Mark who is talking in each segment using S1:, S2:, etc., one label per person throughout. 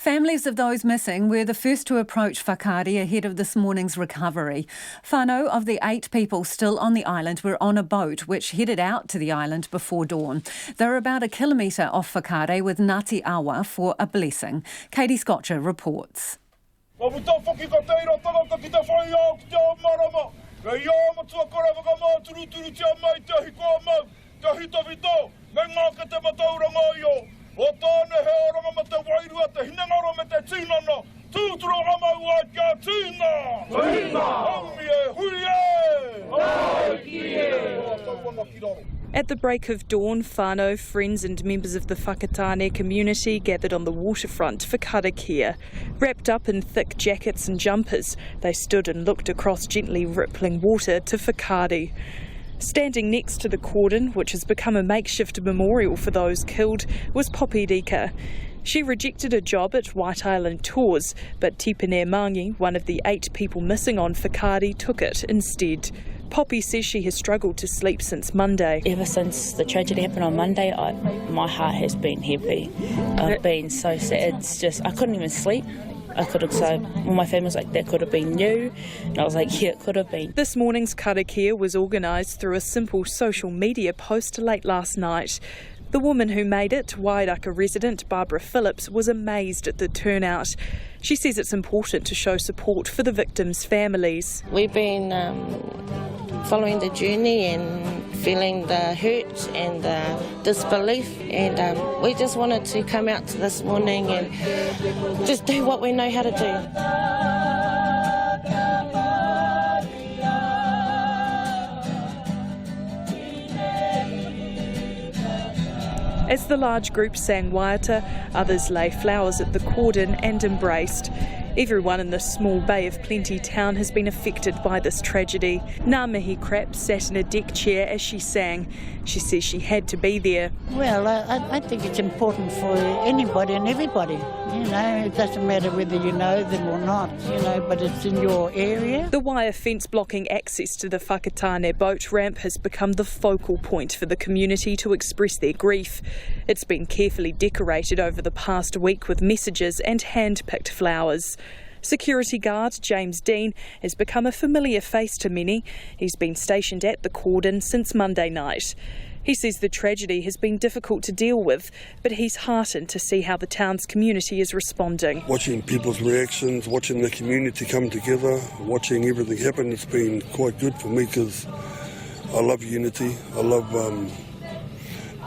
S1: Families of those missing were the first to approach Whakaari ahead of this morning's recovery. Whānau of the 8 people still on the island were on a boat which headed out to the island before dawn. They're about a kilometre off Whakaari with Ngāti Awa for a blessing. Katie Scotcher reports.
S2: At the break of dawn, Whānau, friends and members of the Whakatane community gathered on the waterfront for karakia. Wrapped up in thick jackets and jumpers, they stood and looked across gently rippling water to Whakaari. Standing next to the cordon, which has become a makeshift memorial for those killed, was Poppy Rika. She rejected a job at White Island Tours, but Tipene Mangi, one of the 8 people missing on Whakaari, took it instead. Poppy says she has struggled to sleep since Monday.
S3: Ever since the tragedy happened on Monday, my heart has been heavy. I've been so sad. It's just, I couldn't even sleep. I could have said, well, my family was like, that could have been you. And I was like, yeah, it could have been.
S2: This morning's karakia was organised through a simple social media post late last night. The woman who made it, Wairaka resident Barbara Phillips, was amazed at the turnout. She says it's important to show support for the victims' families.
S4: We've been following the journey and feeling the hurt and the disbelief, and we just wanted to come out this morning and just do what we know how to do.
S2: As the large group sang waiata, others lay flowers at the cordon and embraced. Everyone in this small Bay of Plenty town has been affected by this tragedy. Ngāmihi Crap sat in a deck chair as she sang. She says she had to be there.
S5: Well, I think it's important for anybody and everybody. You know, it doesn't matter whether you know them or not, you know, but it's in your area.
S2: The wire fence blocking access to the Whakatane boat ramp has become the focal point for the community to express their grief. It's been carefully decorated over the past week with messages and hand-picked flowers. Security guard James Dean has become a familiar face to many. He's been stationed at the cordon since Monday night. He says the tragedy has been difficult to deal with, but he's heartened to see how the town's community is responding.
S6: Watching people's reactions, watching the community come together, watching everything happen, it's been quite good for me because I love unity. I love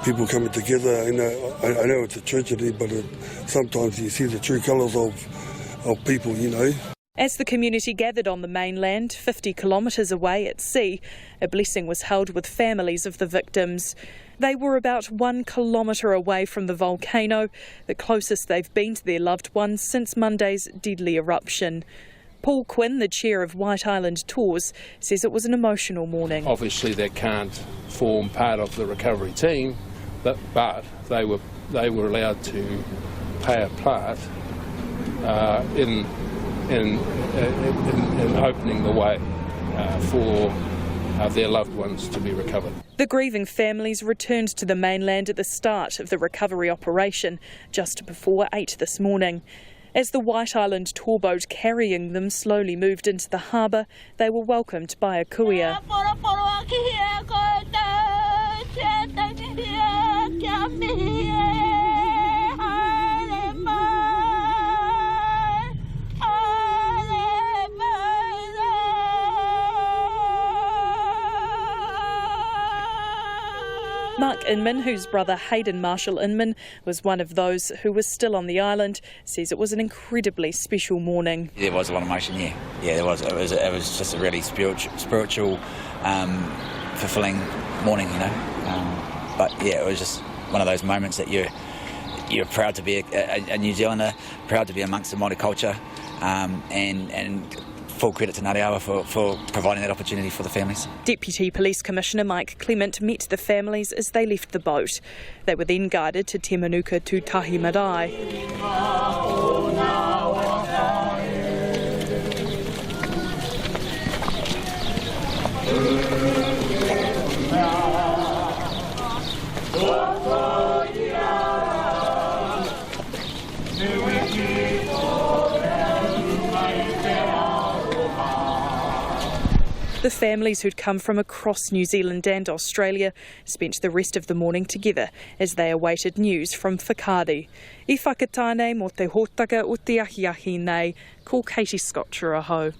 S6: people coming together. You know, I know it's a tragedy, but sometimes you see the true colours of people, you know.
S2: As the community gathered on the mainland, 50 kilometres away at sea, a blessing was held with families of the victims. They were about 1 kilometre away from the volcano, the closest they've been to their loved ones since Monday's deadly eruption. Paul Quinn, the chair of White Island Tours, says it was an emotional morning.
S7: Obviously they can't form part of the recovery team, but they were allowed to play a part in opening the way for their loved ones to be recovered.
S2: The grieving families returned to the mainland at the start of the recovery operation, just before 8 this morning. As the White Island tour boat carrying them slowly moved into the harbour, they were welcomed by a kuia. Mark Inman, whose brother Hayden Marshall Inman was one of those who was still on the island, says it was an incredibly special morning.
S8: There was a lot of emotion, yeah. Yeah, there was. It was just a really spiritual, fulfilling morning, you know. But yeah, it was just one of those moments that you're proud to be a New Zealander, proud to be amongst the Māori culture, and full credit to Ngāti Awa for providing that opportunity for the families.
S2: Deputy Police Commissioner Mike Clement met the families as they left the boat. They were then guided to Te Manuka Tūtahi Marae.
S9: Here we
S2: The families who'd come from across New Zealand and Australia spent the rest of the morning together as they awaited news from Whakaari. I whakatāne mo te hōtaka o te ahi nei, ko Katie Scotcher aho.